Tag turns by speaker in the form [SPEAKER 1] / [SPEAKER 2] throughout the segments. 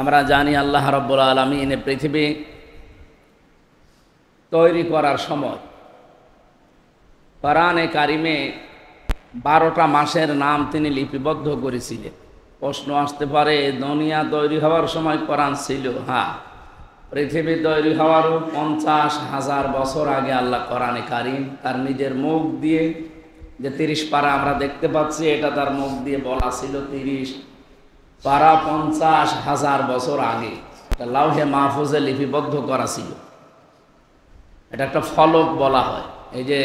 [SPEAKER 1] আমরা জানি আল্লাহ রাব্বুল আলামিন পৃথিবী তৈরি করার সময় কোরআনে কারিমে 12টা মাসের নাম তিনি লিপিবদ্ধ করেছিলেন। প্রশ্ন আসতে পারে, দুনিয়া তৈরি হওয়ার সময় কোরআন ছিল? হ্যাঁ, পৃথিবী তৈরি হওয়ারও 50,000 বছর আগে আল্লাহ কোরআনে কারিম তার নিজের মুখ দিয়ে, যে 30 পারা আমরা দেখতে পাচ্ছি, এটা তার মুখ দিয়ে বলা ছিল 30 পারা 50,000 বছর আগে লাউহে মাহফুজে লিপিবদ্ধ করা ছিল। এটা একটা ফলক বলা হয়। এই যে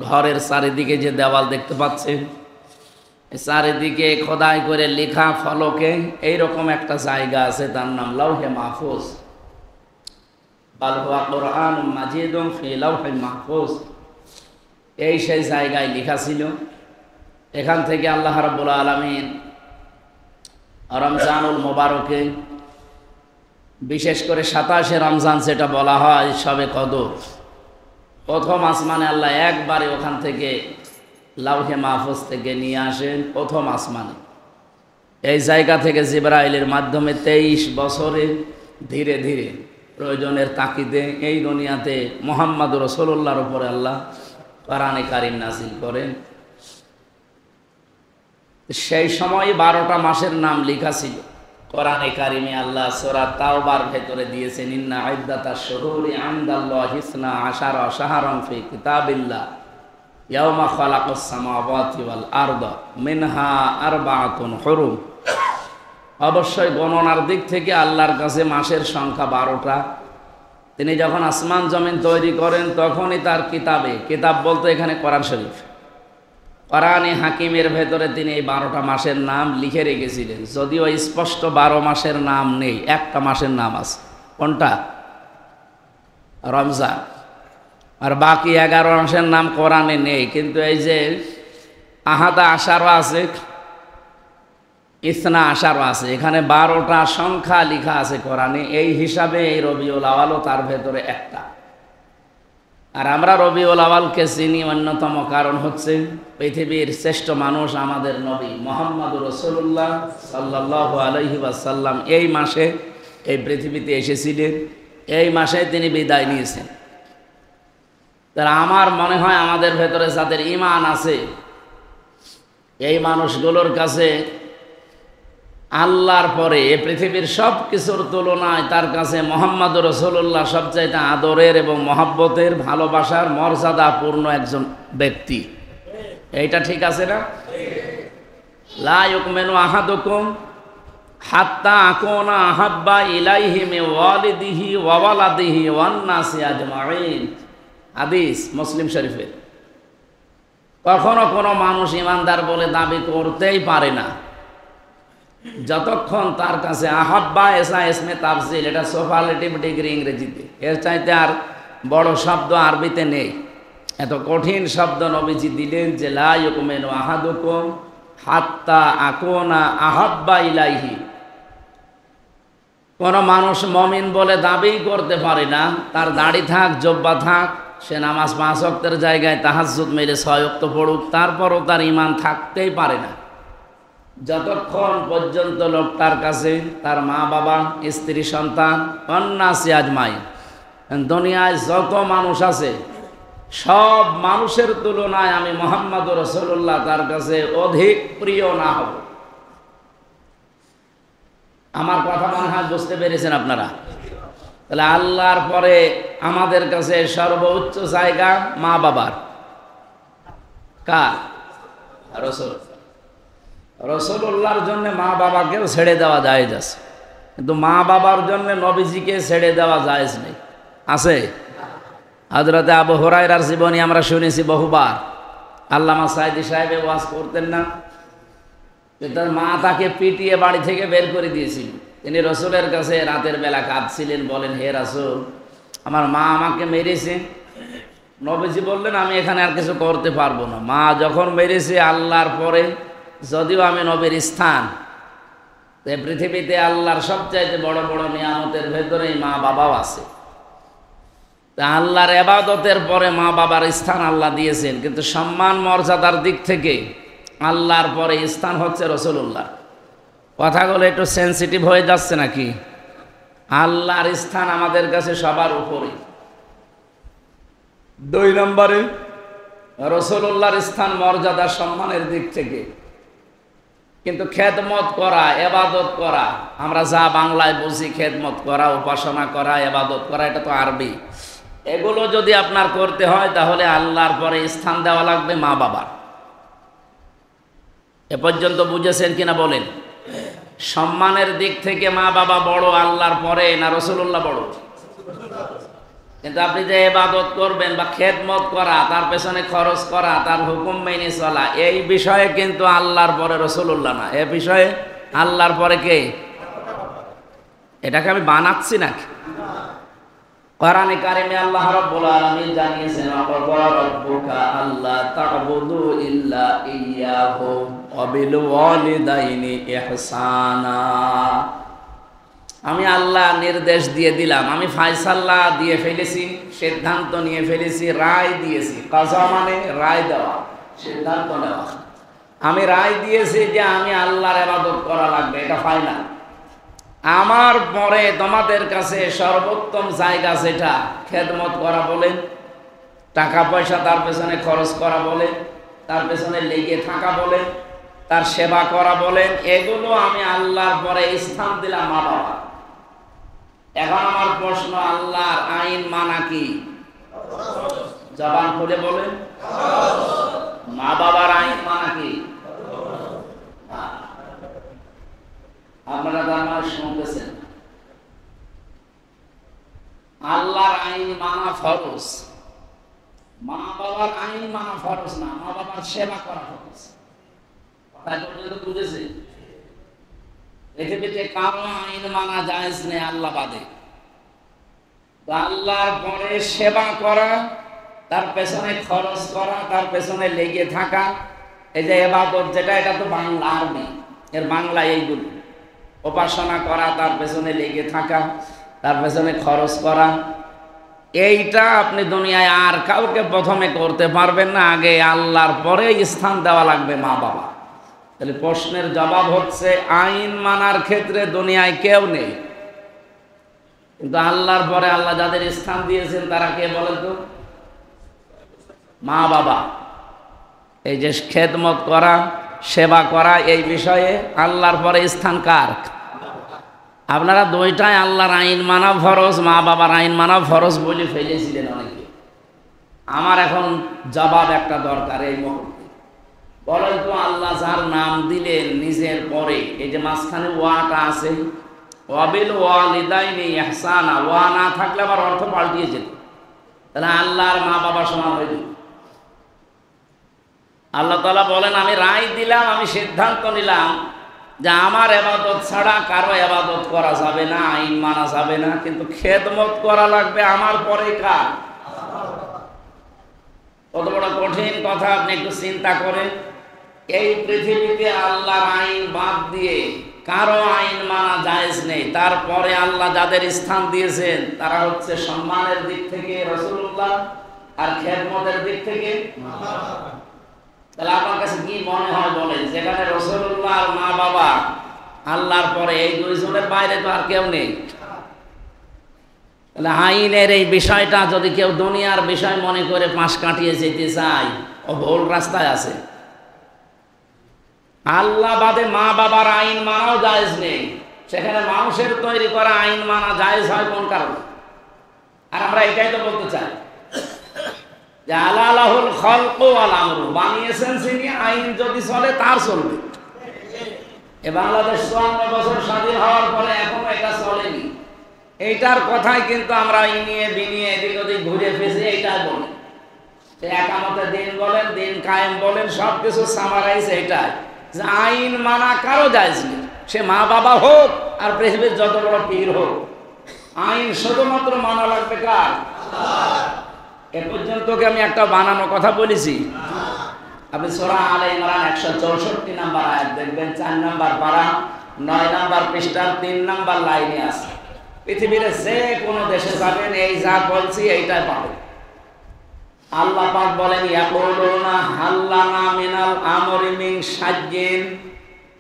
[SPEAKER 1] ঘরের চারিদিকে যে দেওয়াল দেখতে পাচ্ছেন, চারিদিকে খোদাই করে লেখা ফলকে এইরকম একটা জায়গা আছে, তার নাম লাউহে মাহফুজ। বাল হুয়া কুরআনুম মাজিদুন ফি লাউহিল মাহফুজ। এই সেই জায়গায় লেখা ছিল। এখান থেকে আল্লাহ রাব্বুল আলামিন রমজানুল মোবারকে, বিশেষ করে 27শে রমজান যেটা বলা হয় শবে কদর, প্রথম আসমানে আল্লাহ একবারে ওখান থেকে লাউহে মাহফুজ থেকে নিয়ে আসেন প্রথম আসমানে। এই জায়গা থেকে জিবরাইলের মাধ্যমে 23 বছরে ধীরে ধীরে প্রয়োজনের তাকিদে এই দুনিয়াতে মুহাম্মদুর রাসূলুল্লাহর উপরে আল্লাহ কোরআনে কারিম নাযিল করেন। সেই সময় 12টা মাসের নাম লেখা ছিল কোরআনে কারিমে। আল্লাহ সূরা তাওবার ভেতরে দিয়েছেন, ইন্না ইদ্দাতাশ শুহুরি ইনদাল্লাহি 12 শাহরান ফি কিতাবিল্লাহ ইয়াওমা খালাকাস সামাওয়াতি ওয়াল আরদা মিনহা আরবাআতুন হুরুম। অবশ্যই গণনার দিক থেকে আল্লাহর কাছে মাসের সংখ্যা 12টা। তিনি যখন আসমান জমিন তৈরি করেন তখনই তার কিতাবে, কিতাব বলতে এখানে কোরআন শরীফ, কোরআনে হাকিমের ভেতরে তিনি এই 12টা মাসের নাম লিখে রেখেছিলেন। যদিও স্পষ্ট 12 মাসের নাম নেই, একটা মাসের নাম আছে। কোনটা? রমজান। আর বাকি 11 মাসের নাম কোরআনে নেই। কিন্তু এই যে আহাদা আশারও আছে, ইসনা আশারও আছে, এখানে 12টা সংখ্যা লেখা আছে কোরআনে। এই হিসাবে এই রবিউল আওয়ালও তার ভেতরে একটা। আর আমরা রবিউল আওয়ালকে চিনি অন্যতম কারণ হচ্ছে পৃথিবীর শ্রেষ্ঠ মানুষ আমাদের নবী মুহাম্মদুর রাসূলুল্লাহ সাল্লাল্লাহু আলাইহি ওয়াসাল্লাম এই মাসে এই পৃথিবীতে এসেছিলেন, এই মাসে তিনি বিদায় নিয়েছেন। তারা আমার মনে হয় আমাদের ভেতরে যাদের ঈমান আছে, এই মানুষগুলোর কাছে আল্লাহর পরে এ পৃথিবীর সব কিছুর তুলনায় তার কাছে মুহাম্মদুর রাসূলুল্লাহ সবচাইতে আদরের এবং মহব্বতের, ভালোবাসার মর্যাদাপূর্ণ একজন ব্যক্তি। এইটা ঠিক আছে না? লা ইউমিনু আহাদুকুম হাত্তা আকুনা আহাব্বা ইলাইহি মিন ওয়ালিদিহি ওয়া ওয়ালাদিহি ওয়ান নাসি আজমাইন। হাদিস মুসলিম শরীফের। কখনো কোনো মানুষ ইমানদার বলে দাবি করতেই পারে না যতক্ষণ তার কাছে আহাব্বা এসা ইসমে তাফজিল, এটা সুপারলেটিভ ডিগ্রি ইংরেজিতে, এর চাইতে আর বড় শব্দ আরবিতে নেই। এত কঠিন শব্দ নবীজি দিলেন যে লা ইউমিনু আহাদুকুম হাত্তা আকুনা আহাব্বা ইলাইহি। কোন মানুষ মুমিন বলে দাবি করতে পারে না, তার দাড়ি থাক, জব্বা থাক, সে নামাজ 5 ওয়াক্তের জায়গায় তাহাজ্জুদ মেরে 6 ওয়াক্ত পড়ুক, তারপরও তার ঈমান থাকতেই পারে না যতক্ষণ পর্যন্ত লোকটার কাছে তার মা বাবা, স্ত্রী, সন্তান, অন্নাসি আজমাইন, দুনিয়ায় যত মানুষ আছে সব মানুষের তুলনায় আমি মুহাম্মদুর রাসূলুল্লাহ তার কাছে অধিক প্রিয় না হব। আমার কথা মনে হয় বুঝতে পেরেছেন আপনারা? তাহলে আল্লাহর পরে আমাদের কাছে সর্বোচ্চ জায়গা মা বাবার। কার? রাসূল। রাসূলুল্লাহর জন্য মা বাবাকেও ছেড়ে দেওয়া জায়েজ আছে, কিন্তু মা বাবার জন্য নবীজিকে ছেড়ে দেওয়া জায়েজ নেই। আছে? হযরতে আবু হুরায়রার জীবনী আমরা শুনেছি বহুবার। আল্লামা সাঈদী সাহেব ওয়াজ করতেন না, তার মা তাকে পিটিয়ে বাড়ি থেকে বের করে দিয়েছিল। তিনি রাসূলের কাছে রাতের বেলা কাঁদছিলেন, বলেন, হে রাসূল, আমার মা আমাকে মেরেছে। নবীজি বললেন, আমি এখানে আর কিছু করতে পারবো না। মা যখন মেরেছে, আল্লাহর পরে যদিও আমি নবীর স্থান, পৃথিবীতে আল্লাহর সবচাইতে বড় বড় নিয়ামতের ভেতরেই মা বাবাও আছে। তা আল্লাহর ইবাদতের পরে মা বাবার স্থান আল্লাহ দিয়েছেন, কিন্তু সম্মান মর্যাদার দিক থেকে আল্লাহর পরে স্থান হচ্ছে রাসূলুল্লাহ। কথাগুলো একটু সেন্সিটিভ হয়ে যাচ্ছে নাকি? আল্লাহর স্থান আমাদের কাছে সবার উপরে। 2 নম্বরে রাসূলুল্লাহর স্থান মর্যাদা সম্মানের দিক থেকে। কিন্তু খেদমত করা, ইবাদত করা, আমরা যা বাংলায় বুঝি খেদমত করা, উপাসনা করা, ইবাদত করা, এটা তো আরবি। এগুলো যদি আপনার করতে হয় তাহলে আল্লাহর পরে স্থান দেওয়া লাগবে মা বাবার। এ পর্যন্ত বুঝেছেন কিনা বলেন? সম্মানের দিক থেকে মা বাবা বড় আল্লাহর পরে না রাসূলুল্লাহ বড়? কিন্তু আপনি যে ইবাদত করবেন বা খেদমত করা, তার পেছনে খরচ করা, তার হুকুম মেনে চলা, এই বিষয়ে কিন্তু আল্লাহর পরে রাসূলুল্লাহ না, এ বিষয়ে আল্লাহর পরে কে? এটাকে আমি বানাচ্ছি নাকি? কোরআনে কারিমে আল্লাহ রাব্বুল আলামিন জানিয়েছেন, ওয়া রাব্বুকা আল্লা তা'বুদু ইল্লা ইয়্যাহু ওয়া বিল ওয়ালিদাইনি ইহসানা। আমি আল্লাহ নির্দেশ দিয়ে দিলাম, আমি ফায়সালা দিয়ে ফেলেছি, সিদ্ধান্ত নিয়ে ফেলেছি, রায় দিয়েছি। কাজা মানে রায় দেওয়া, সিদ্ধান্ত নেওয়া। আমি রায় দিয়েছি যে আমি আল্লাহর ইবাদত করা লাগবে, এটা ফাইনাল। আমার পরে তোমাদের কাছে সর্বোত্তম জায়গা যেটা, খেদমত করা বলেন, টাকা পয়সা তার পেছনে খরচ করা বলেন, তার পেছনে লেগে থাকা বলেন, তার সেবা করা বলেন, এগুলো আমি আল্লাহর পরে স্থান দিলাম মা বাবা। এখন আমার প্রশ্ন, আল্লাহর আইন মানা কি? জবান খুলে বলেন। মা বাবার আইন মানা কি? আপনারা তার মানে শুনতেছেন, আল্লাহর আইন মানা ফরজ, মা বাবার আইন মানা ফরজ না, মা বাবার সেবা করা ফরজ। কথা পর্যন্ত বুঝেছে? পৃথিবীতে কারো আইন মানা জায়েজ নেই আল্লাহ বাদে। আল্লাহর পরে সেবা করা, তার পেছনে খরচ করা, তার পেছনে লেগে থাকা, এই যে ইবাদত যেটা, এটা তো বাংলা, আরবি, এর বাংলা এইগুলো। উপাসনা করা, তার পেছনে লেগে থাকা, তার পেছনে খরচ করা, এইটা আপনি দুনিয়ায় আর কাউকে প্রথমে করতে পারবেন না, আগে আল্লাহর পরে স্থান দেওয়া লাগবে মা বাবা। তাহলে প্রশ্নের জবাব হচ্ছে, আইন মানার ক্ষেত্রে দুনিয়ায় কেউ নেই, কিন্তু আল্লাহর পরে আল্লাহ যাদের স্থান দিয়েছেন তারা কে বলেন তো? মা বাবা। এই যে খেদমত করা, সেবা করা, এই বিষয়ে আল্লাহর পরে স্থান কার? আপনারা দুইটাই আল্লাহর আইন মানা ফরজ, মা বাবার আইন মানা ফরজ বলে ফেলেছিলেন অনেকে। আমার এখন জবাব একটা দরকার এই মুহূর্তে। বলেন তো, আল্লাহ যার নাম দিলেন নিজের পরে, এই যে মাঝখানে ওয়াটা আছে, ওয়া বিল ওয়ালিদাইনি ইহসানা, ওয়া না থাকলে আবার অর্থ পাল্টিয়ে যেত, তাহলে আল্লাহর মা বাবা সমান হয়ে যেত। আল্লাহ তাআলা বলেন, আমি রায় দিলাম, আমি সিদ্ধান্ত নিলাম যে আমার ইবাদত ছাড়া কারো ইবাদত করা যাবে না, আইন মানা যাবে না, কিন্তু খেদমত করা লাগবে আমার পরে কার? কত বড় কঠিন কথা আপনি একটু চিন্তা করেন। এই পৃথিবীতে আল্লাহর আইন বাদ দিয়ে কারো আইন মানা জায়েজ নেই। তারপরে আল্লাহ যাদের স্থান দিয়েছেন তারা হচ্ছে সম্মানের দিক থেকে রাসূলুল্লাহ, আর খেদমতের দিক থেকে। তাহলে আপনার কাছে কি মনে হয় বলেন, যেখানে রাসূলুল্লাহ আর মা বাবা আল্লাহর পরে, এই দুইজনের বাইরে তো আর কেউ নেই। তাহলে আইনের এই বিষয়টা যদি কেউ দুনিয়ার বিষয় মনে করে পাশ কাটিয়ে যেতে চায়, ও ভুল রাস্তায় আছে। আল্লাহ বাদে মা বাবার আইন মানাও জায়েজ নেই, সেখানে মানুষের তৈরি করা আইন মানা জায়েজ হয় কোন কারণে? আর আমরা এটাই তো বলতে চাই যে আলালাহুল খালকু ওয়াল আমরু, বানিয়েছেন যিনি, আইন যদি চলে তার চলবে। এ বাংলাদেশ ৫৪ বছর স্বাধীন হওয়ার পরে এখনো এটা চলেনি। এইটার কথাই কিন্তু আমরা ইনিয়ে বিনিয়ে এদিক ওদিক ঘুরে ফেসে এইটাই বলি। একামতের দিন বলেন, দিন কায়েম বলেন, সব কিছু সামারাইজ এইটাই যে আইন মানা কারো জায়েজ নেই, সে মা বাবা হোক আর পৃথিবীর যত বড় পীর হোক, আইন শুধুমাত্র মানা লাগবে কার? এ পর্যন্ত কি আমি একটা বানানো কথা বলেছি? আপনি সূরা আলে ইমরান 164 নাম্বার আয়াত দেখবেন, 4 নাম্বার পারা, 9 নাম্বার পৃষ্ঠার 3 নাম্বার লাইনে আছে। পৃথিবীর যে কোনো দেশে যাবেন, এই যা বলছি এইটাই পাবেন। আল্লাহ পাক বলেন, ইয়াকুলুনা হাল্লানা মিনাল আমরি মিন শাইইন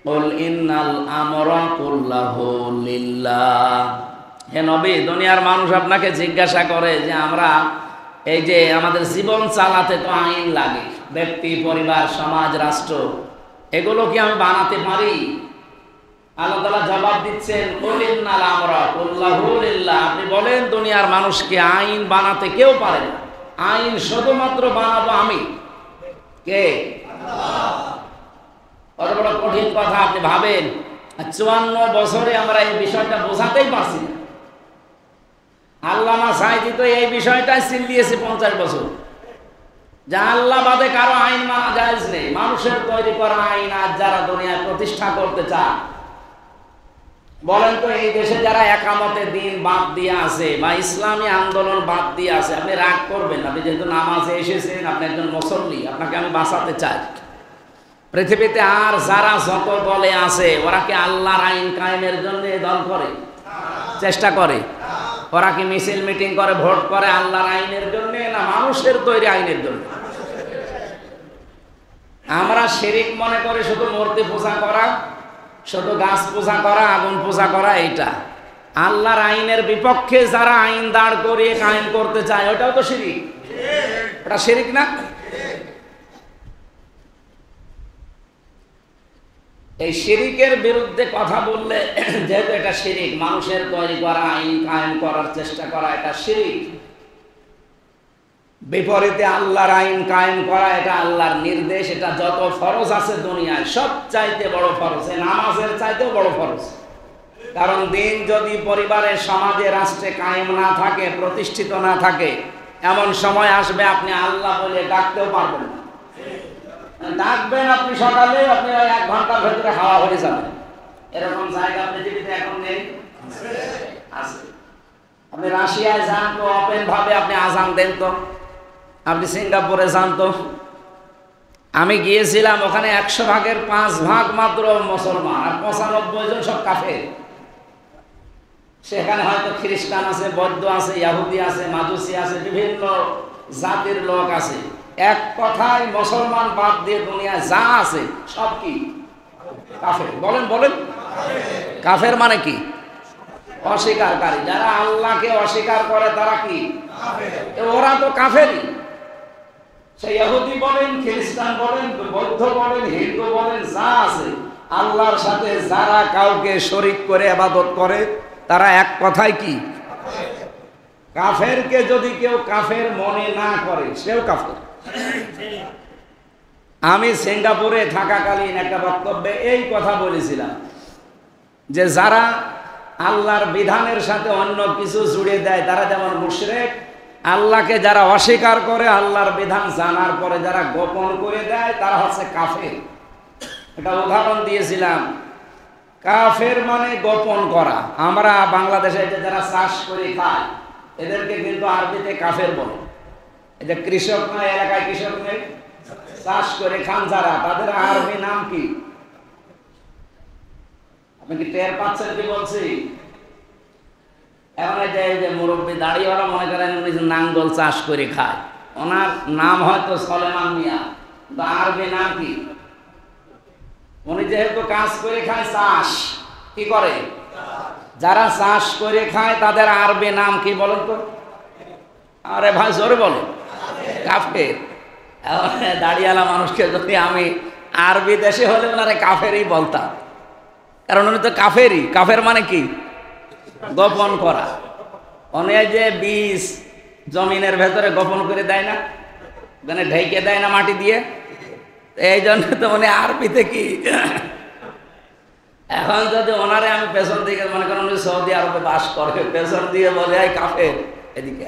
[SPEAKER 1] কুল ইন্নাল আমরা কুল্লাহু লিল্লাহ। হে নবী, দুনিয়ার মানুষ আপনাকে জিজ্ঞাসা করে যে আমরা এই যে আমাদের জীবন চালাতে তো আইন লাগে, ব্যক্তি, পরিবার, সমাজ, রাষ্ট্র, এগুলো কি আমি বানাতে পারি? আল্লাহ তাআলা জবাব দিচ্ছেন, কুল ইন্নাল আমরা কুল্লাহু লিল্লাহ। আপনি বলেন দুনিয়ার মানুষকে আইন বানাতে কেউ পারে না, আইন শুধুমাত্র বানাবো আমি। কে? কত বড় কঠিন কথা আপনি ভাবেন। 54 বছরে আমরা এই বিষয়টা বোঝাতেই পারছি না। আল্লামা সাঈদী তো এই বিষয়টাই চিল্লিয়েছে 50 বছর, যে আল্লাহ বাদে কারো আইন মানা জায়েজ নেই। মানুষের তৈরি করা আইন আজ যারা দুনিয়ায় প্রতিষ্ঠা করতে চায়, বলেন তো এই দেশে যারা একামতে দিন বাদ দিয়ে আছে বা ইসলামী আন্দোলন বাদ দিয়ে আছে, আপনি রাগ করবেন? আপনি যেহেতু নামাজে এসেছেন, আপনি একজন মুসল্লি, আপনাকে আমি বাঁচাতে চাই। পৃথিবীতে আর যারা যত দলে আছে, ওরা কি আল্লাহর আইন কায়েমের জন্য দল করে, চেষ্টা করে? ওরা কি মিছিল মিটিং করে, ভোট করে আল্লাহর আইনের জন্য, না মানুষের তৈরি আইনের জন্য? আমরা শিরিক মনে করি শুধু মূর্তি পূজা করা, শুধু গাছ পূজা করা, আগুন পূজা করা, এইটা। আল্লাহর আইনের বিপক্ষে যারা আইন দাঁড় করিয়ে কায়েম করতে চায়, ওটাও তো শিরিক। ওটা শিরিক না? এই শিরিকের বিরুদ্ধে কথা বললে, যেহেতু এটা শিরিক, মানুষের তৈরি করা আইন কায়েম করার চেষ্টা করা, এটা শিরিক। বিপরীতে আল্লাহর আইন কায়েম করা, এটা আল্লাহর নির্দেশ। এটা যত ফরজ আছে দুনিয়ায় সব চাইতে বড় ফরজ, নামাজের চাইতেও বড় ফরজ। কারণ দিন যদি পরিবারে, সমাজে, রাষ্ট্রে কায়েম না থাকে, প্রতিষ্ঠিত না থাকে, এমন সময় আসবে আপনি আল্লাহ বলে ডাকতেও পারবেন না। ডাকবেন আপনি সকালে, আপনি 1 ঘন্টার ভেতরে হাওয়া হয়ে যাবেন। এরকম জায়গা পৃথিবীতে এখন নেই? আছে। আপনি রাশিয়ায় যান তো ওপেন ভাবে আপনি আজান দেন তো, আপনি সিঙ্গাপুরে যান তো। আমি গিয়েছিলাম, ওখানে 100 ভাগের 5 ভাগ মাত্র মুসলমান, আর 95 জন সব কাফের। সেখানে হয়তো খ্রিস্টান আছে, বৌদ্ধ আছে, ইহুদি আছে, মাজুসি আছে, বিভিন্ন জাতির লোক আছে। এক কথায় মুসলমান বাদ দিয়ে দুনিয়ায় যা আছে সব কি? কাফের। বলেন বলেন, কাফের মানে কি? অস্বীকারী। যারা আল্লাহকে অস্বীকার করে তারা কি? ওরা তো কাফেরই। সে ইহুদি বলেন, খ্রিস্টান বলেন, বৌদ্ধ বলেন, হিন্দু বলেন, যা আছে, আল্লাহর সাথে যারা কাউকে শরীক করে ইবাদত করে, তারা এক কথায় কি? কাফেরকে যদি কেউ কাফের মনে না করে, সেও কাফের। আমি সিঙ্গাপুরে থাকাকালীন একটা বক্তব্যে এই কথা বলেছিলাম, যে যারা আল্লাহর বিধানের সাথে অন্য কিছু জুড়ে দেয়, তারা যেমন মুশরিক। আল্লাহকে যারা অস্বীকার করে, আল্লাহর বিধান জানার পরে যারা গোপন করে দেয়, তারা হচ্ছে কাফের। এটা উদাহরণ দিয়েছিলাম। কাফের মানে গোপন করা। আমরা বাংলাদেশে যে যারা চাষ করে খায়, এদেরকে কিন্তু আরবিতে কাফের বলে। এই যে কৃষক নয়, এলাকায় কৃষক নেই, চাষ করে খান যারা, তাদের আরবি নাম কি? আপনি কি টের পাচ্ছেন কি বলছি? এখন এই যে মুরব্বী দাড়িওয়ালা মনে করেন উনি নাঙ্গল চাষ করে খায়, ওনার নাম হয়তো সলেমান মিয়া, আরবি নাম কি? উনি যেহেতু কাজ করে খায়, চাষ কি করে, যারা চাষ করে খায় তাদের আরবি নাম কি বলেন তো? আরে ভাই জোরে বলেন, কাফের। দাড়িওয়ালা মানুষকে যদি আমি আরবি দেশে হলে ওনারে কাফেরই বলতাম, কারণ উনি তো কাফেরই। কাফের মানে কি? গোপন করা। অনেক যে বীজ জমিনের ভেতরে গোপন করে দেয় না, মানে ঢেকে দেয় না মাটি দিয়ে, এই জন্য তো উনি আরবিতে কি। এখন যদি ওনারে আমি পেছন দিকে, মনে করেন উনি সৌদি আরবে বাস করে, পেছন দিয়ে বলে এই কাফের, এদিকে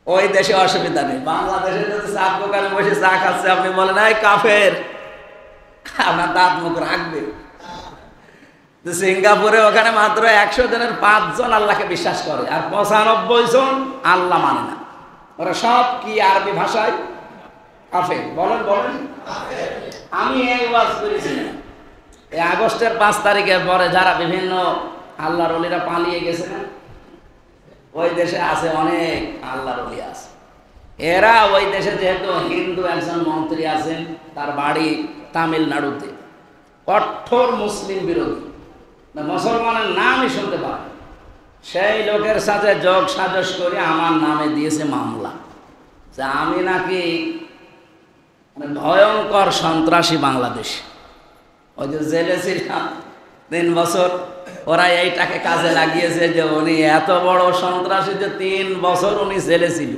[SPEAKER 1] ওই দেশে অসুবিধা নেই। বাংলাদেশে যদি চা দোকানে বসে চা খাচ্ছে, আপনি বলেন এই কাফের, আপনার দাঁত মুখ রাখবে। সিঙ্গাপুরে ওখানে মাত্র 100 জনের 5 জন আল্লাহকে বিশ্বাস করে, আর 95 জন আল্লাহ মানে না। ওরা সব কি আরবি ভাষায় কাফের। বলেন বলেন। আমি এই ওয়াজ করেছিলাম এই আগস্টের 5 তারিখের পরে, যারা বিভিন্ন আল্লাহর ওলিরা পালিয়ে গেছে না, ওই দেশে আছে অনেক আল্লাহর ওলি আছে। এরা ওই দেশে যেহেতু হিন্দু একজন মন্ত্রী আছেন, তার বাড়ি তামিলনাড়ুতে, কঠোর মুসলিম বিরোধী, মুসলমানের নামই শুনতে পারে, সেই লোকের সাথে যোগ সাজস করে আমার নামে দিয়েছে মামলা যে আমি নাকি ভয়ঙ্কর সন্ত্রাসী বাংলাদেশ। ওই যে জেলে ছিলাম 3 বছর, ওরা এইটাকে কাজে লাগিয়েছে যে উনি এত বড় সন্ত্রাসী যে 3 বছর উনি জেলে ছিল।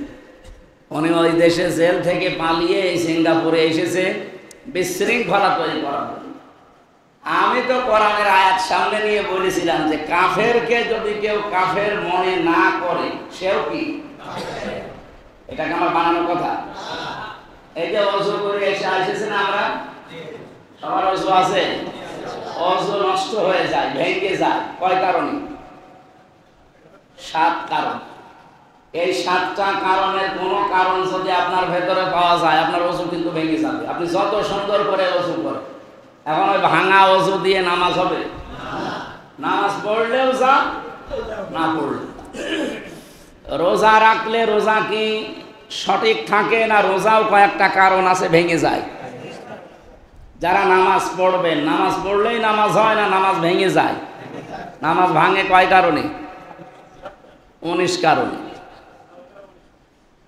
[SPEAKER 1] উনি ওই দেশে জেল থেকে পালিয়ে এই সিঙ্গাপুরে এসেছে বিশৃঙ্খলা তৈরি করার জন্য। আমি তো কোরআনের আয়াত সামনে নিয়ে বলেছিলাম যে কাফেরকে যদি কেউ কাফের মনে না করে সেও কি, এটাকে আমার বানানোর কথা। এই যে অজু করে এসেছে না, আমরা সবার অজু আছে, অজু নষ্ট হয়ে যায়, ভেঙে যায় কয় কারণে? 7 কারণ। এই 7টা কারণের কোন কারণ যদি আপনার ভেতরে পাওয়া যায় আপনার অজু কিন্তু ভেঙে যাবে, আপনি যত সুন্দর করে অজু করেন। এখন ওই ভাঙা অজু দিয়ে নামাজ হবে? নামাজ পড়লেও যা, না পড়লে। রোজা রাখলে রোজা কি সঠিক থাকে না? রোজাও কয়েকটা কারণ আছে ভেঙে যায়। যারা নামাজ পড়বেন, নামাজ পড়লেই নামাজ হয় না, নামাজ ভেঙে যায়। নামাজ ভাঙে কয় কারণে? 19 কারণে।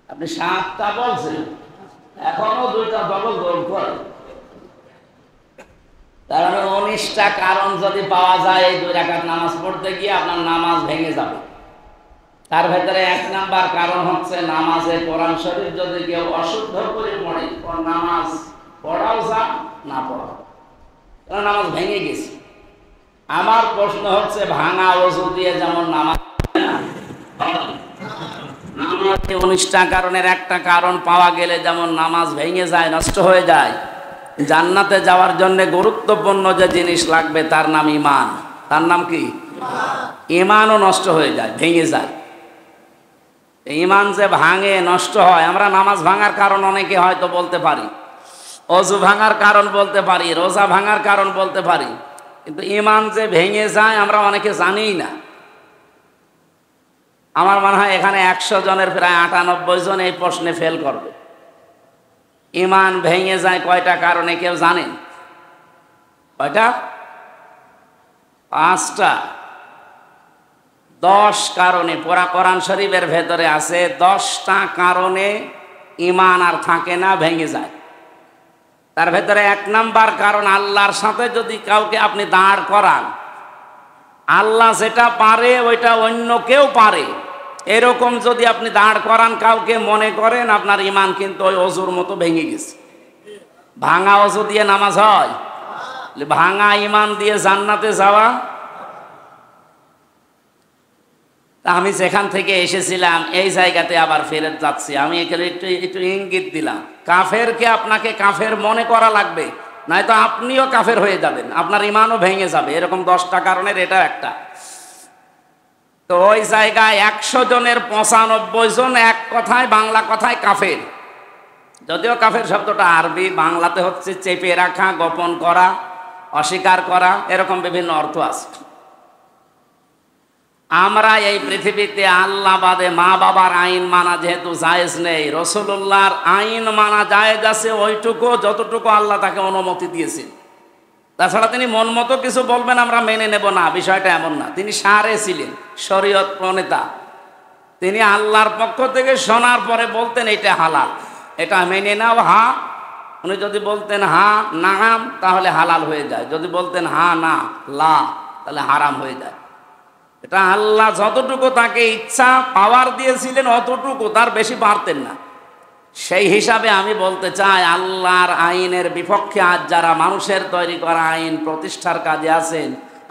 [SPEAKER 1] আপনি 7টা বলছেন, এখনো 2টা ডবল গোল করেন। তার মানে 19টা কারণ যদি পাওয়া যায় এই 2 রাকাত নামাজ পড়তে গিয়ে আপনার নামাজ ভেঙে যাবে। তার ভেতরে 1 নাম্বার কারণ হচ্ছে নামাজে কোরআন শরীফ যদি কেউ অশুদ্ধ করে পড়ে, নামাজ পড়াও যা, না পড়াও, কারণ নামাজ ভেঙে গেছে। আমার প্রশ্ন হচ্ছে ভাঙা ওযু দিয়ে যেমন নামাজ, নামাজে 19টা কারণের একটা কারণ পাওয়া গেলে যেমন নামাজ ভেঙে যায়, নষ্ট হয়ে যায়, জান্নাতে যাওয়ার জন্য গুরুত্বপূর্ণ যে জিনিস লাগবে তার নাম ঈমান। তার নাম কি? ঈমানও নষ্ট হয়ে যায়, ভেঙে যায়। ঈমান যে ভাঙে, নষ্ট হয়। আমরা নামাজ ভাঙার কারণ অনেকে হয়তো বলতে পারি, অজু ভাঙার কারণ বলতে পারি, রোজা ভাঙার কারণ বলতে পারি, কিন্তু ঈমান যে ভেঙে যায় আমরা অনেকে জানিই না। আমার মনে হয় এখানে 100 জনের প্রায় 98 জন এই প্রশ্নে ফেল করবে। ঈমান ভেঙে যায় কয়টা কারণে কেউ জানেন? কয়টা? 5টা। 10 কারণে। পুরা কোরআন শরীফের ভেতরে আছে 10টা কারণে ঈমান আর থাকে না, ভেঙে যায়। তার ভেতরে 1 নাম্বার কারণ, আল্লাহর সাথে যদি কাউকে আপনি দাঁড় করান, আল্লাহ যেটা পারে ওইটা অন্য কেউ পারে, এরকম যদি আপনি দাঁড় করান কাউকে, মনে করেন আপনার ঈমান কিন্তু ওই অজুর মতো ভেঙে গেছে। ভাঙা অজু দিয়ে নামাজ হয়? ভাঙা ঈমান দিয়ে জান্নাতে যাওয়া? আমি যেখান থেকে এসেছিলাম এই জায়গাতে আবার ফেরত যাচ্ছি। আমি এখানে একটু ইঙ্গিত দিলাম, কাফেরকে আপনাকে কাফের মনে করা লাগবে, নয়তো আপনিও কাফের হয়ে যাবেন, আপনার ঈমানও ভেঙে যাবে। এরকম 10টা কারণের এটা একটা। তো ওই জায়গায় 100 জনের 95 জন এক কথায়, বাংলা কথায় কাফের। যদিও কাফের শব্দটা আরবি, বাংলাতে হচ্ছে চেপে রাখা, গোপন করা, অস্বীকার করা, এরকম বিভিন্ন অর্থ আছে। আমরা এই পৃথিবীতে আল্লাহ বাদে মা বাবার আইন মানা যেহেতু জায়েজ নেই, রাসূলুল্লাহর আইন মানা জায়েজ আছে ওইটুকু যতটুকু আল্লাহ তাকে অনুমতি দিয়েছেন। তাছাড়া তিনি মন মতো কিছু বলবেন আমরা মেনে নেব না, বিষয়টা এমন না। তিনি শারে ছিলেন, শরীয়ত প্রণেতা। তিনি আল্লাহর পক্ষ থেকে শোনার পরে বলতেন এটা হালাল, এটা মেনে নাও, হা। উনি যদি বলতেন হা নাম, তাহলে হালাল হয়ে যায়। যদি বলতেন হা না লা, তাহলে হারাম হয়ে যায়। এটা আল্লাহ যতটুকু তাকে ইচ্ছা পাওয়ার দিয়েছিলেন অতটুকু, তার বেশি পারতেন না। সেই হিসাবে আমি বলতে চাই, আল্লাহর আইনের বিপক্ষে আজ যারা মানুষের তৈরি করা আইন প্রতিষ্ঠার কাজে আছেন,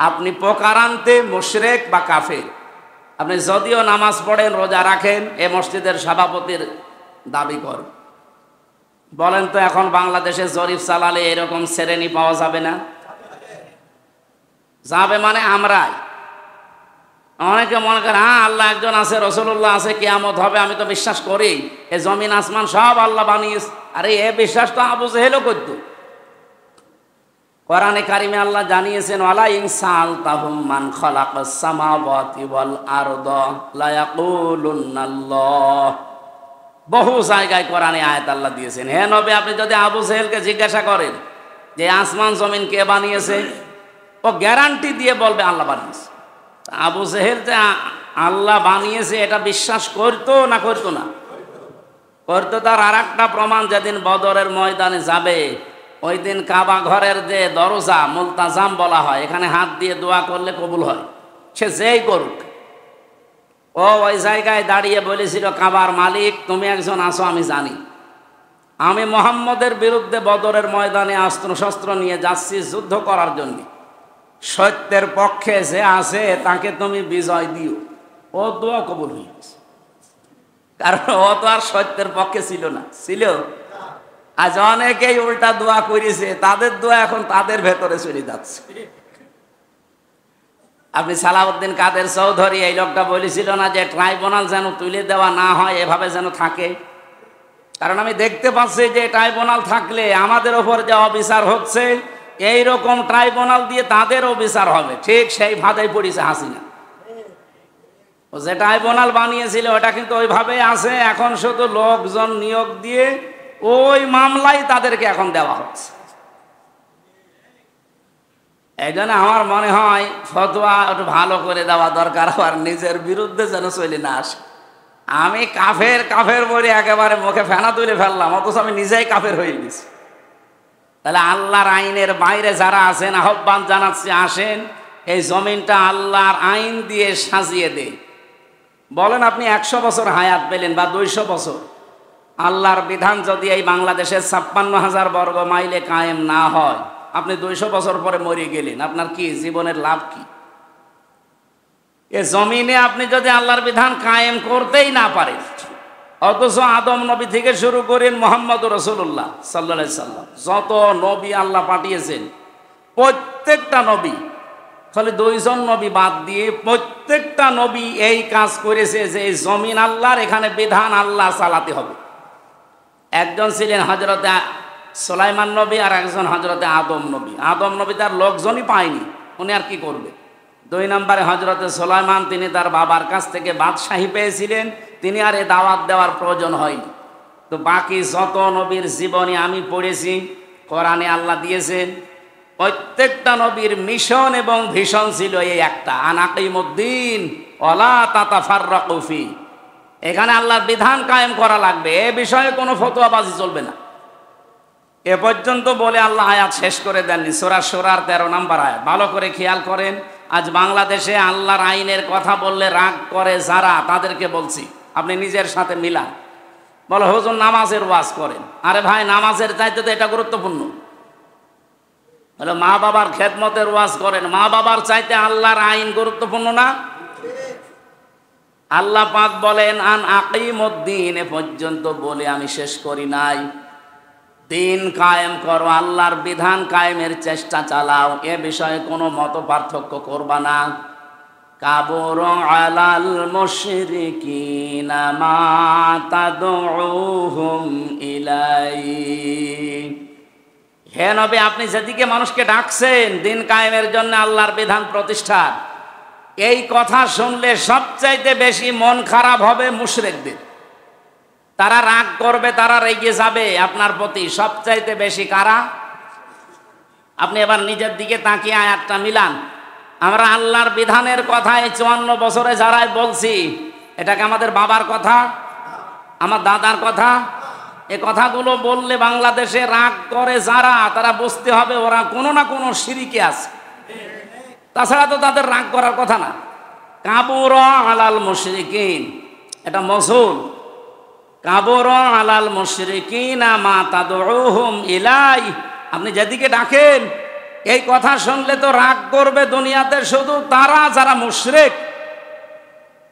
[SPEAKER 1] আপনি প্রকারান্তে মুশরিক বা কাফের। আপনি যদিও নামাজ পড়েন, রোজা রাখেন, এ মসজিদের সভাপতির দাবি করেন, বলেন তো এখন বাংলাদেশে জরিপ চালালে এরকম শ্রেণী পাওয়া যাবে না? যাবে মানে আমরাই। অনেকে মনে করে হ্যাঁ আল্লাহ একজন আছে, রাসূলুল্লাহ আছে, কিয়ামত হবে, আমি তো বিশ্বাস করি, এ জমিন আসমান সব আল্লাহ বানিয়েছে। আরে এ বিশ্বাস তো আবু জেহেলও করত। কোরআনে কারিমে আল্লাহ জানিয়েছেন, ওয়ালা ইন সাআলতাহুম মান খালাকাস সামাওয়াতি ওয়াল আরদা লা ইয়াকুলুনাল্লাহ। বহু জায়গায় কোরআনে আয়াত আল্লাহ দিয়েছেন। হে নবী, আপনি যদি আবু জেহেলকে জিজ্ঞাসা করেন যে আসমান জমিন কে বানিয়েছে, ও গ্যারান্টি দিয়ে বলবে আল্লাহ বানিয়েছে। আবু জেহেল যে আল্লাহ বানিয়েছে এটা বিশ্বাস করতো না করতো না? করতো। তার আর একটা প্রমাণ, যেদিন বদরের ময়দানে যাবে ওই দিন কাবা ঘরের যে দরজা মুলতাজাম বলা হয়, এখানে হাত দিয়ে দোয়া করলে কবুল হয়, সে যেই করুক। ও ওই জায়গায় দাঁড়িয়ে বলেছিল, কাবার মালিক তুমি একজন আসো, আমি জানি আমি মুহাম্মদের বিরুদ্ধে বদরের ময়দানে অস্ত্র শস্ত্র নিয়ে যাচ্ছি যুদ্ধ করার জন্য, সত্যের পক্ষে যে আছে তাকে তুমি বিজয় দিও। ও দোয়া কবুল হয়ে গেছে, কারণ ও তো আর সত্যের পক্ষে ছিল না, ছিল। আজ অনেকেই উল্টা দোয়া করেছে, তাদের দোয়া এখন তাদের ভেতরে চলে যাচ্ছে। আপনি সালাউদ্দিন কাদের চৌধুরী এই লোকটা বলেছিল না যে ট্রাইব্যুনাল যেন তুলে দেওয়া না হয়, এভাবে যেন থাকে। কারণ আমি দেখতে পাচ্ছি যে ট্রাইব্যুনাল থাকলে আমাদের ওপর যে অবিচার হচ্ছে, এই রকম ট্রাইব্যুনাল দিয়ে তাদের অবিচার হবে। ঠিক সেই ভাঁজে পড়েছে হাসিনা। ও যে ট্রাইব্যুনাল বানিয়েছিল ওটা কিন্তু ওইভাবেই আছে, এখন শুধু লোকজন নিয়োগ দিয়ে ওই মামলায় তাদেরকে এখন দেওয়া হচ্ছে। এই জন্য আমার মনে হয় ফতোয়া একটু ভালো করে দেওয়া দরকার, আর নিজের বিরুদ্ধে যেন চলে না আসে। আমি কাফের কাফের বলে একেবারে মুখে ফেনা তুলে ফেললাম, অথচ আমি নিজেই কাফের হয়ে গেছি। তাহলে আল্লাহর আইনের বাইরে যারা আছেন, আহ্বান জানাচ্ছি, আসেন এই জমিনটা আল্লাহর আইন দিয়ে সাজিয়ে দে। বলেন আপনি 100 বছর হায়াত পেলেন বা 200 বছর, আল্লাহর বিধান যদি এই বাংলাদেশের 56,000 বর্গ মাইলে কায়েম না হয়, আপনি 200 বছর পরে মরে গেলেন, আপনার কি জীবনের লাভ কি? এ জমিনে আপনি যদি আল্লাহর বিধান কায়েম করতেই না পারেন, অথচ আদম নবী থেকে শুরু করেন মুহাম্মদ রাসূলুল্লাহ সাল্লাল্লাহু আলাইহি সাল্লাম, যত নবী আল্লাহ পাঠিয়েছেন, প্রত্যেকটা নবী, খালি 2 জন নবী বাদ দিয়ে প্রত্যেকটা নবী এই কাজ করেছে যে এই জমিন আল্লাহর, এখানে বিধান আল্লাহ চালাতে হবে। একজন ছিলেন হযরতে সুলাইমান নবী, আর একজন হযরতে আদম নবী। আদম নবী তার লোকজনই পায়নি, উনি আর কি করবে। 2 নম্বরে হযরতে সুলাইমান, তিনি তার বাবার কাছ থেকে বাদশাহী পেয়েছিলেন, তিনি আর এ দাওয়াত দেওয়ার প্রয়োজন হয়নি। তো বাকি যত নবীর জীবনী আমি পড়েছি, কোরআনে আল্লাহ দিয়েছেন, প্রত্যেকটা নবীর মিশন এবং ভিশন ছিল এই একটা, আনাকিমুদ্দিন ওয়ালা তাতাফাররাকু ফি। এখানে আল্লাহর বিধান কায়েম করা লাগবে, এ বিষয়ে কোনো ফতোয়াবাজি চলবে না। এ পর্যন্ত বলে আল্লাহ আয়াত শেষ করে দেননি। সূরা শুরার 13 নম্বর আয়াত ভালো করে খেয়াল করেন। আজ বাংলাদেশে আল্লাহর আইনের কথা বললে রাগ করে যারা, তাদেরকে বলছি আপনি নিজের সাথে মিলান। বলো হুজুর নামাজের ওয়াজ করেন, আরে ভাই নামাজের চাইতে তো এটা গুরুত্বপূর্ণ। বলে মা বাবার খেদমতের ওয়াজ করেন, মা বাবার চাইতে আল্লাহর আইন গুরুত্বপূর্ণ না? আল্লাহ পাক বলেন আন আকিমুদ্দিন, এ পর্যন্ত বলে আমি শেষ করি নাই। দিন কায়েম করো, আল্লাহর বিধান কায়েমের চেষ্টা চালাও, এ বিষয়ে কোনো মত পার্থক্য করবা না। কাবুরু আলাল মুশরিকিনা মা তাদউহুম ইলাইহি। হে নবী, আপনি যেদিকে মানুষকে ডাকছেন দিন কায়েমের জন্য, আল্লাহর বিধান প্রতিষ্ঠার, এই কথা শুনলে সবচাইতে বেশি মন খারাপ হবে মুশরিকদের। তারা রাগ করবে, তারা রেগে যাবে আপনার প্রতি। সবচাইতে বেশি কারা? আপনি এবার নিজের দিকে তাকিয়ে আয়াতটা মিলান। আমরা আল্লাহর বিধানের কথা এই 54 বছরে যারাই বলছি, এটাকে আমাদের বাবার কথা, আমার দাদার কথা, এ কথাগুলো বললে বাংলাদেশে রাগ করে যারা, তারা বুঝতে হবে ওরা কোনো না কোনো শিরকে আছে, তাছাড়া তো তাদের রাগ করার কথা না। কাবুরা আলাল মুশরিকিন, এটা মসুল। কাবুরা আলাল মুশরিকিনা মা তাদউহুম ইলাই। আপনি যেদিকে ডাকেন এই কথা শুনলে তো রাগ করবে দুনিয়াতে শুধু তারা যারা মুশরিক।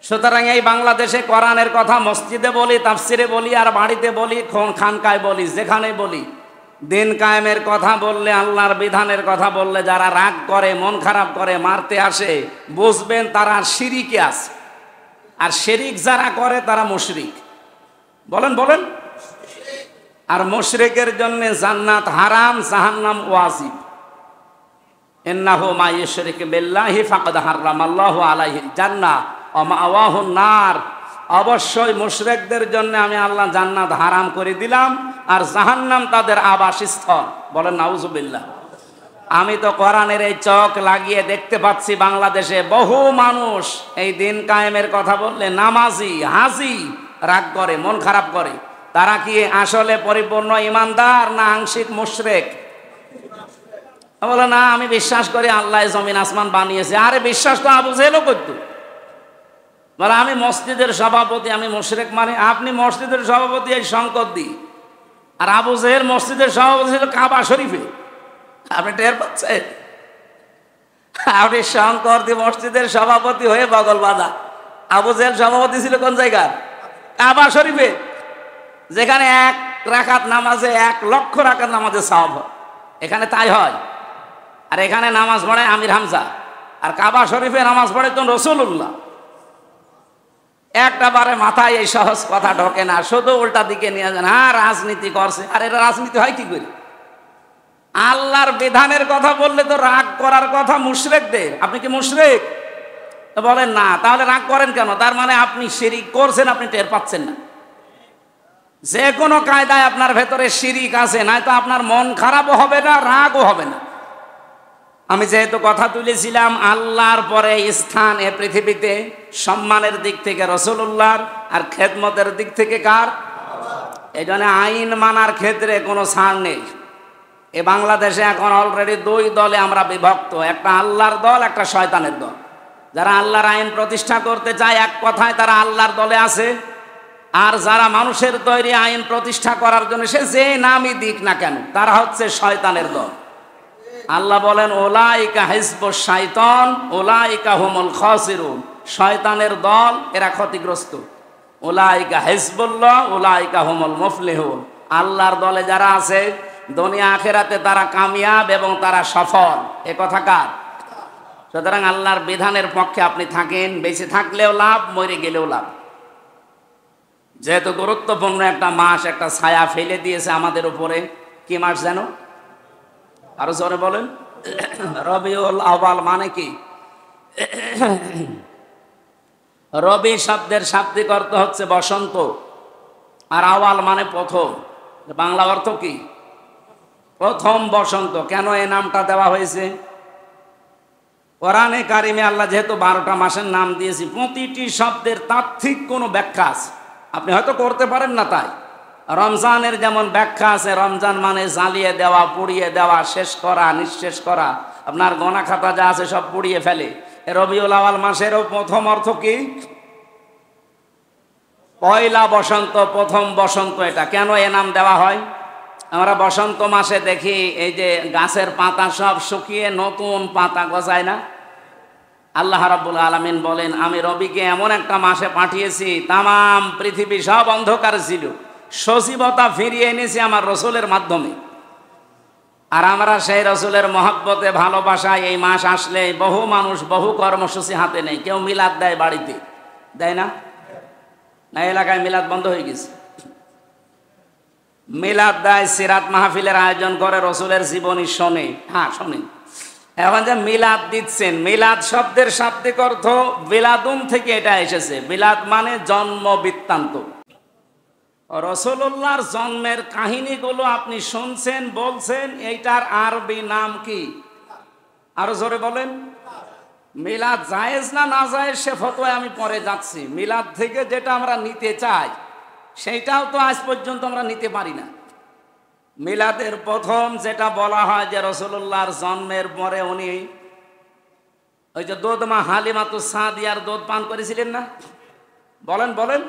[SPEAKER 1] সুতরাং এই বাংলাদেশে কোরআনের কথা মসজিদে বলি, তাফসিরে বলি, আর বাড়িতে বলি, খানকায় বলি, যেখানে বলি, দিন কায়েমের কথা বললে, আল্লাহর বিধানের কথা বললে যারা রাগ করে, মন খারাপ করে, মারতে আসে, বুঝবেন তারা শিরিকে আছে। আর শিরিক যারা করে তারা মুশরিক। বলেন বলেন। আর মুশরিকের জন্য জান্নাত হারাম, জাহান্নাম ওয়াজিব। ইন্নাহু মা ইউশরিক বিল্লাহি ফাকাদ হারামাল্লাহু আলাইহিল জান্নাহ ওয়া মাওয়াহুন নার। অবশ্যই মুশরিকদের জন্য আমি আল্লাহ জান্নাত হারাম করে দিলাম, আর জাহান্নাম তাদের আবাসস্থল। বলেন নাউজুবিল্লাহ। আমি তো কোরআনের এই চোখ লাগিয়ে দেখতে পাচ্ছি বাংলাদেশে বহু মানুষ এই দিন কায়েমের কথা বললে নামাজি হাজি রাগ করে, মন খারাপ করে। তারা কি আসলে পরিপূর্ণ ইমানদার না আংশিক মুশরিক? বলে না, আমি বিশ্বাস করি আল্লাহ জমিন আসমান বানিয়েছে। আরে বিশ্বাস তো আবু জেহেলও করতো। বলে আমি মসজিদের সভাপতি, আমি মুশরিক মানে? আপনি মসজিদের সভাপতি এই শঙ্করদি, আর আবু জেহেল মসজিদের সভাপতি ছিল কাবা শরীফে। আপনি টের পাচ্ছেন? আপনি শঙ্করদি মসজিদের সভাপতি হয়ে বগল বাঁধা, আবু জেহেল সভাপতি ছিল কোন জায়গার? কাবা শরীফে, যেখানে 1 রাকাত নামাজে 1 লক্ষ রাকাত নামাজে সওয়াব হয়। এখানে তাই হয়। আর এখানে নামাজ পড়ে আমির হামজা, আর কাবা শরীফে নামাজ পড়ে তো রাসূলুল্লাহ। একটা বারে মাথায় এই সহজ কথা ঢোকে না, শুধু উল্টা দিকে নিয়ে যান। হ্যাঁ রাজনীতি করছে, আর এটা রাজনীতি হয় কি করে? আল্লাহর বিধানের কথা বললে তো রাগ করার কথা মুশরিকদের। আপনি কি মুশরিক? বলেন না, তাহলে রাগ করেন কেন? তার মানে আপনি শিরিক করছেন, আপনি টের পাচ্ছেন না। যে কোনো কায়দায় আপনার ভেতরে শিরিক আছে, নয়তো আপনার মন খারাপও হবে না, রাগও হবে না। আমি যেহেতু কথা তুলেছিলাম আল্লাহর পরে স্থান এ পৃথিবীতে সম্মানের দিক থেকে রাসূলুল্লাহর, আর খেদমতের দিক থেকে কার? এই জন্য আইন মানার ক্ষেত্রে কোনো ছাড় নেই। এ বাংলাদেশে এখন অলরেডি 2 দলে আমরা বিভক্ত, একটা আল্লাহর দল, একটা শয়তানের দল। যারা আল্লাহর আইন প্রতিষ্ঠা করতে চায় এক কথায় তারা আল্লাহর দলে আছে, আর যারা মানুষের তৈরি আইন প্রতিষ্ঠা করার জন্য সে যে নামই দিক না কেন তারা হচ্ছে শয়তানের দল। আল্লাহ বলেন উলাইকা হিজবুশ শাইতান উলাইকা হুমুল খাসিরুন। শয়তানের দল এরা ক্ষতিগ্রস্ত। উলাইকা হিজবুল্লাহ উলাইকা হুমুল মুফলিহুন। আল্লাহর দলে যারা আছে দুনিয়া আখিরাতে তারা কামিয়াব এবং তারা সফল। এ কথা কার? সুতরাং আল্লাহর বিধানের পক্ষে আপনি থাকেন, বেঁচে থাকলেও লাভ, মরে গেলেও লাভ। যেহেতু গুরুত্বপূর্ণ একটা মাস, একটা ছায়া ফেলে দিয়েছে আমাদের উপরে। কি মাস যেন? আরো জোরে বলেন। রবিউল আউয়াল মানে কি? রবি শব্দের শাব্দিক অর্থ হচ্ছে বসন্ত, আর আওয়াল মানে প্রথম। বাংলা অর্থ কি? প্রথম বসন্ত। কেন এই নামটা দেওয়া হয়েছে? কোরআনে কারিমে আল্লাহ যেহেতু 12টা মাসের নাম দিয়েছি, প্রতিটি শব্দের তাত্ত্বিক কোনো ব্যাখ্যা আছে। আপনি হয়তো করতে পারেন না, তাই রমজানের যেমন ব্যাখ্যা আছে, রমজান মানে জ্বালিয়ে দেওয়া, পুড়িয়ে দেওয়া, শেষ করা, নিঃশেষ করা, আপনার গোনা খাতা যা আছে সব পুড়িয়ে ফেলে। রবিউল আউয়াল মাসেরও প্রথম অর্থ কি? পয়লা বসন্ত, প্রথম বসন্ত। এটা কেন এ নাম দেওয়া হয়? আমরা বসন্ত মাসে দেখি এই যে গাছের পাতা সব শুকিয়ে নতুন পাতা গজায় না? আল্লাহ রাব্বুল আলামিন বলেন আমি রবিকে এমন একটা মাসে পাঠিয়েছি তামাম পৃথিবী সব অন্ধকার ছিল, সজীবতা ফিরিয়ে এনেছি আমার রসুলের মাধ্যমে। আর আমরা সেই রসুলের মহব্বতে ভালোবাসায় এই মাস আসলে বহু মানুষ বহু কর্মসূচি হাতে নেয়। কেউ মিলাদ দেয়, বাড়িতে দেয় না? না এলাকায় মিলাদ বন্ধ হয়ে গেছে? মিলাদ দেয়, সিরাত মাহফিলের আয়োজন করে, রসুলের জীবনী শোনে। হ্যাঁ শোনে। এখন যে মিলাদ দিচ্ছেন, মিলাদ শব্দের শাব্দিক অর্থ বিলাদুন থেকে এটা এসেছে। বিলাদ মানে জন্ম বৃত্তান্ত। রাসূলুল্লাহর জন্মের কাহিনীগুলো আপনি শুনছেন, বলছেন, এইটার আরবি নাম কি? আরো জোরে বলেন। মিলাদ জায়েজ না না জায়েজ সে ফতোয়া আমি পরে যাচ্ছি। মিলাদ থেকে যেটা আমরা নিতে চাই সেইটাও তো আজ পর্যন্ত আমরা নিতে পারি না। মিলাদের প্রথম যেটা বলা হয় যে রাসূলুল্লাহর জন্মের পরে উনি ওই যে দুধ মা হালিমাতুস সাদিয়ার দুধ পান করেছিলেন না? বলেন বলেন।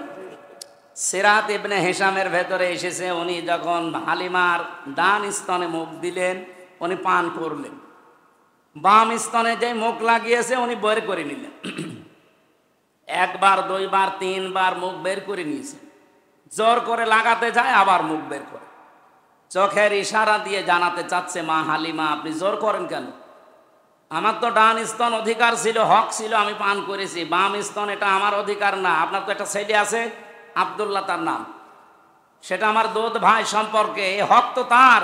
[SPEAKER 1] সিরাত ইবনে হিশামের ভেতরে এসেছে, উনি যখন হালিমার ডান স্তনে মুখ দিলেন উনি পান করলেন, বাম স্তনে যে মুখ লাগিয়েছে উনি বের করে নিলেন। 1 বার 2 বার 3 বার মুখ বের করে নিয়েছেন। জোর করে লাগাতে যায় আবার মুখ বের করে, চোখের ইশারা দিয়ে জানাতে চাচ্ছে মা হালিমা আপনি জোর করেন কেন? আমার তো ডান স্তন অধিকার ছিল, হক ছিল, আমি পান করেছি। বাম স্তন এটা আমার অধিকার না। আপনার তো একটা ছেলে আছে আব্দুল্লাহ তার নাম, সেটা আমার দুধ ভাই সম্পর্কে, এই হক তো তার।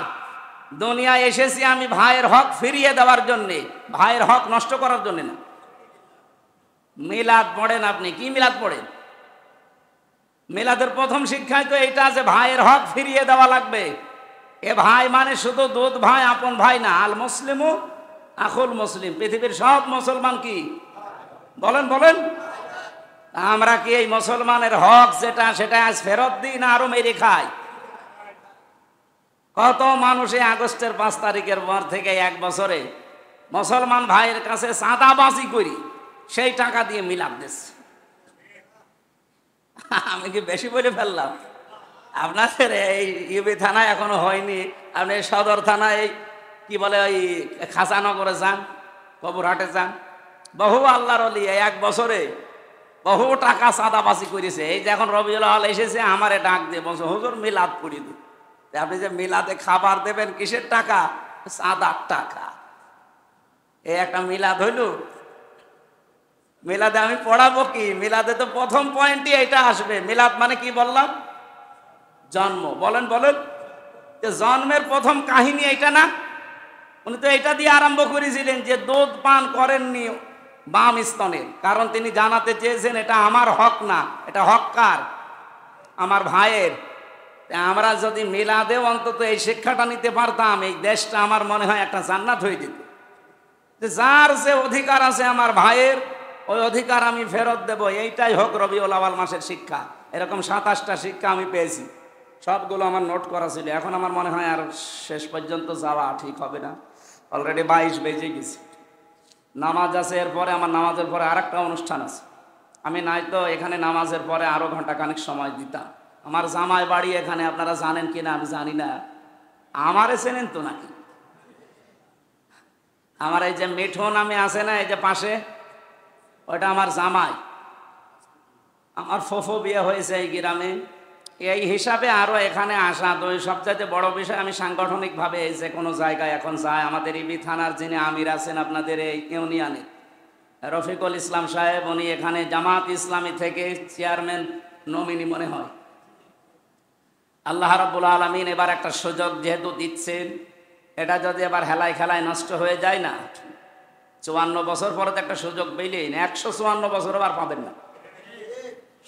[SPEAKER 1] দুনিয়ায় এসেছি আমি ভাইয়ের হক ফিরিয়ে দেওয়ার জন্যে, ভাইয়ের হক নষ্ট করার জন্য না। মিলাদ পড়েন আপনি, কি মিলাদ পড়েন? মিলাদের প্রথম শিক্ষায় তো এইটা যে ভাইয়ের হক ফিরিয়ে দেওয়া লাগবে। এ ভাই মানে শুধু দুধ ভাই, আপন ভাই না। আল মুসলিমু আখুল মুসলিম, পৃথিবীর সব মুসলমান কি বলেন বলেন? আমরা কি এই মুসলমানের হক যেটা সেটা আজ ফেরত দিই না আরো মেরে খাই? কত মানুষ এই আগস্টের 5 তারিখের পর থেকে 1 বছরে মুসলমান ভাইয়ের কাছে চাঁদাবাজি করি, সেই টাকা দিয়ে মিলাদ দিচ্ছে। আমি কি বেশি বলে ফেললাম? আপনাদের এই ইউবি থানায় এখনো হয়নি, আপনি সদর থানায় কি বলে ওই খাজানগরে যান, কবরহাটে যান, বহু আল্লাহর ওলি 1 বছরে বহু টাকা চাঁদাবাজি করেছে। এই যে এখন রবিউল আউয়াল এসেছে, আমারে ডাক দিয়ে বলছে হুজুর মিলাদ পড়ি দিন। আপনি যে মিলাদে খাবার দেবেন কিসের টাকা? চাঁদার টাকা। এই একটা মিলাদ হইল? মিলাদে আমি পড়াবো কি? মিলাদে তো প্রথম পয়েন্টই এটা আসবে। মিলাদ মানে কি বললাম? জন্ম। বলেন বলেন, জন্মের প্রথম কাহিনী এটা না? উনি তো এটা দিয়ে আরম্ভ করেছিলেন যে দুধ পান করেননি বাম স্তনে, কারণ তিনি জানাতে চেয়েছেন এটা আমার হক না, এটা হক কার? আমার ভাইয়ের। আমরা যদি মিলাদে অন্তত এই শিক্ষাটা নিতে পারতাম, এই দেশটা আমার মনে হয় একটা জান্নাত হয়ে যেত। যে যার যে অধিকার আছে আমার ভাইয়ের, ওই অধিকার আমি ফেরত দেব, এইটাই হোক রবিউল আউয়াল মাসের শিক্ষা। এরকম 27টা শিক্ষা আমি পেয়েছি, সবগুলো আমার নোট করা ছিল। এখন আমার মনে হয় আর শেষ পর্যন্ত যাওয়া ঠিক হবে না, অলরেডি 22 বেজে গেছে। নামাজ আছে, এরপরে আমার নামাজের পরে আর একটা অনুষ্ঠান আছে। আমি নাই তো এখানে নামাজের পরে আরো ঘন্টাখানেক সময় দিতাম। আমার জামাই বাড়ি এখানে, আপনারা জানেন কিনা আমি জানি না। আমারে চেনেন তো নাকি? আমার এই যে মিঠু নামে আছে না, এই যে পাশে, ওইটা আমার জামাই। আমার ফুফু বিয়ে হয়েছে এই গ্রামে। এই হিসাবে আরো এখানে আসা তো সবচাইতে বড় বিষয়। আমি সাংগঠনিকভাবে এই যে কোনো জায়গায় এখন যাই, আমাদের ইবি থানার যিনি আমির আছেন আপনাদের এই ইউনিয়নে, রফিকুল ইসলাম সাহেব, উনি এখানে জামাত ইসলামী থেকে চেয়ারম্যান নমিনি মনে হয়। আল্লাহ রাব্বুল আলামিন এবার একটা সুযোগ যেহেতু দিচ্ছেন, এটা যদি এবার হেলায় খেলায় নষ্ট হয়ে যায় না, 54 বছর পরে তো একটা সুযোগ পেলেন, 154 বছর আবার পাবেন না।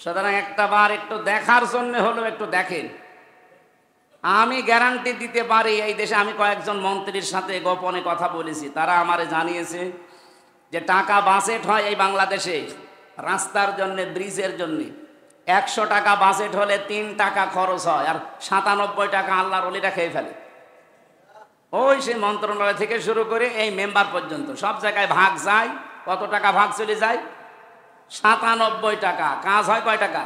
[SPEAKER 1] সুতরাং একটা বার একটু দেখার জন্য হলেও একটু দেখেন। আমি গ্যারান্টি দিতে পারি, এই দেশে আমি কয়েকজন মন্ত্রীর সাথে গোপনে কথা বলেছি, তারা আমারে জানিয়েছে যে টাকা বাজেট হয় এই বাংলাদেশে রাস্তার জন্য, ব্রিজের জন্য। 100 টাকা বাজেট হলে 3 টাকা খরচ হয়, আর 97 টাকা আল্লাহর ওলিরা খেয়ে ফেলে। ওই সেই মন্ত্রণালয় থেকে শুরু করে এই মেম্বার পর্যন্ত সব জায়গায় ভাগ যায়। কত টাকা ভাগ চলে যায়? 97 টাকা। কাজ হয় কয় টাকা?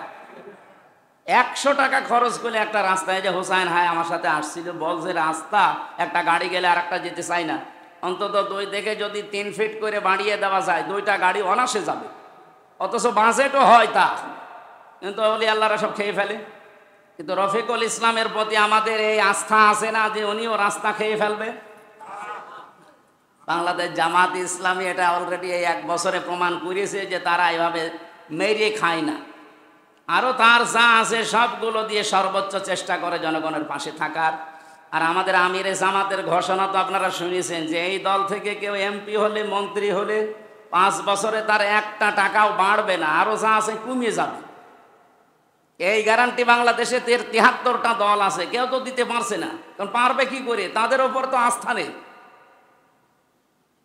[SPEAKER 1] 100 টাকা খরচ করলে একটা রাস্তায়, যে হোসাইন হায় আমার সাথে আসছিল, বলছে রাস্তা একটা গাড়ি গেলে আর একটা যেতে চাই না, অন্তত 2 থেকে যদি 3 ফিট করে বাড়িয়ে দেওয়া যায়, 2টা গাড়ি অনাসে যাবে। অথচ বাজেটও হয় তা, কিন্তু ওলি আল্লাহরা সব খেয়ে ফেলে। কিন্তু রফিকুল ইসলামের প্রতি আমাদের এই আস্থা আছে না যে উনিও রাস্তা খেয়ে ফেলবে? বাংলাদেশ জামাত ইসলামী এটা অলরেডি এই 1 বছরে প্রমাণ করেছে যে তারা এভাবে মেরে খায় না। আরও তার যা আছে সবগুলো দিয়ে সর্বোচ্চ চেষ্টা করে জনগণের পাশে থাকার। আর আমাদের আমিরে জামাতের ঘোষণা তো আপনারা শুনেছেন যে এই দল থেকে কেউ এমপি হলে, মন্ত্রী হলে 5 বছরে তার 1টা টাকাও বাড়বে না, আরও যা আছে কমিয়ে যাবে। এই গ্যারান্টি বাংলাদেশে 73টা দল আছে, কেউ তো দিতে পারছে না। কারণ পারবে কি করে? তাদের ওপর তো আস্থা নেই।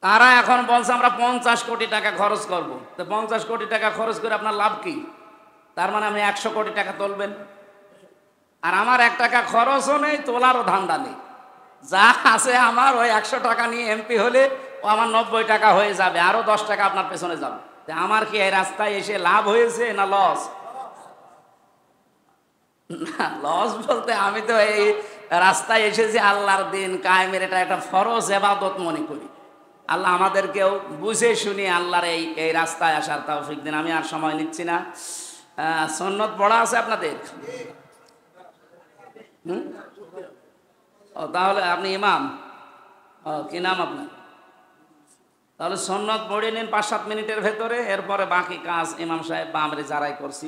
[SPEAKER 1] তারা এখন বলছে আমরা 50 কোটি টাকা খরচ করব। তো 50 কোটি টাকা খরচ করে আপনার লাভ কি? তার মানে আপনি 100 কোটি টাকা তুলবেন, আর আমার 1 টাকা খরচও নেই, তোলারও ধান্দা নেই। যা আছে আমার ওই 100 টাকা নিয়ে এমপি হলে ও আমার 90 টাকা হয়ে যাবে, আরো 10 টাকা আপনার পেছনে যাবে। আমার কি এই রাস্তায় এসে লাভ হয়েছে না লস? না, লস বলতে আমি তো এই রাস্তায় এসেছি আল্লাহর দিন কায়েমের, এটা একটা ফরজ ইবাদত মনে করি। আল্লাহ আমাদেরকেও বুঝে শুনে আল্লাহর এই রাস্তায় আসার তৌফিক দিন। আমি আর সময় নিচ্ছি না। সুন্নত পড়া আছে আপনাদের? ও তাহলে আপনি ইমাম? কি নাম আপনার? তাহলে সুন্নত পড়ে নিন 5-7 মিনিটের ভেতরে, এরপরে বাকি কাজ ইমাম সাহেব বা আমরা যারাই করছি